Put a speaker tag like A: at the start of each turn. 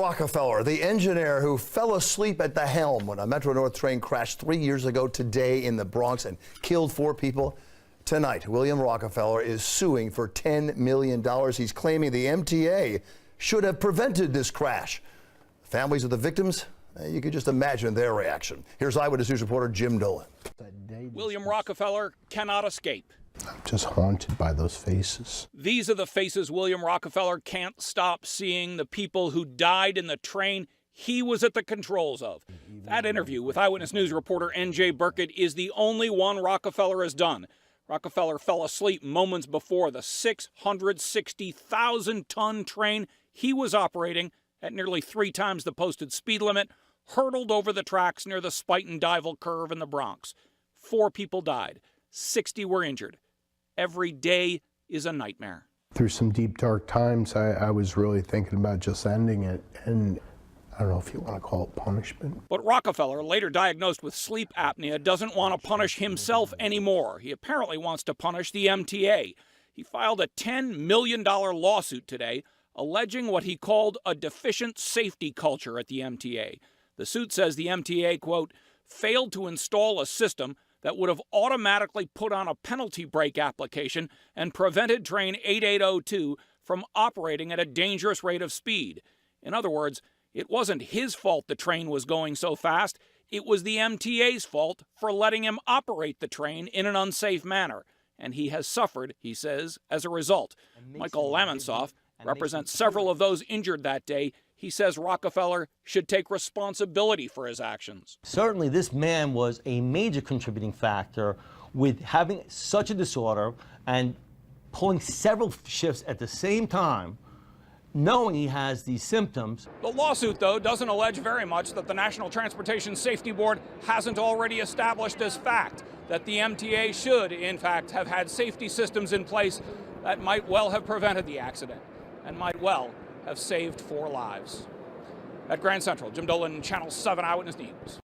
A: Rockefeller, the engineer who fell asleep at the helm when a Metro North train crashed 3 years ago today in the Bronx and killed 4 people. Tonight, William Rockefeller is suing for $10 million. He's claiming the MTA should have prevented this crash. Families of the victims, you can just imagine their reaction. Here's Eyewitness News reporter Jim Dolan.
B: William Rockefeller cannot escape.
C: I'm just haunted by those faces.
B: These are the faces William Rockefeller can't stop seeing, the people who died in the train he was at the controls of. That interview with Eyewitness News reporter N.J. Burkett is the only one Rockefeller has done. Rockefeller fell asleep moments before the 660,000-ton train he was operating at nearly 3 times the posted speed limit hurtled over the tracks near the Spuyten-Duyvil curve in the Bronx. 4 people died. 60 were injured. Every day is a nightmare.
C: Through some deep, dark times, I was really thinking about just ending it, and I don't know if you want to call it punishment.
B: But Rockefeller, later diagnosed with sleep apnea, doesn't want to punish himself anymore. He apparently wants to punish the MTA. He filed a $10 million lawsuit today, alleging what he called a deficient safety culture at the MTA. The suit says the MTA, quote, failed to install a system that would have automatically put on a penalty brake application and prevented train 8802 from operating at a dangerous rate of speed. In other words, it wasn't his fault the train was going so fast. It was the MTA's fault for letting him operate the train in an unsafe manner. And he has suffered, he says, as a result. Michael Lamonsoff represents several of those injured that day. He says Rockefeller should take responsibility for his actions.
D: Certainly, this man was a major contributing factor with having such a disorder and pulling several shifts at the same time, knowing he has these symptoms.
B: The lawsuit, though, doesn't allege very much that the National Transportation Safety Board hasn't already established as fact that the MTA should, in fact, have had safety systems in place that might well have prevented the accident and might well have saved 4 lives. At Grand Central, Jim Dolan, Channel 7 Eyewitness News.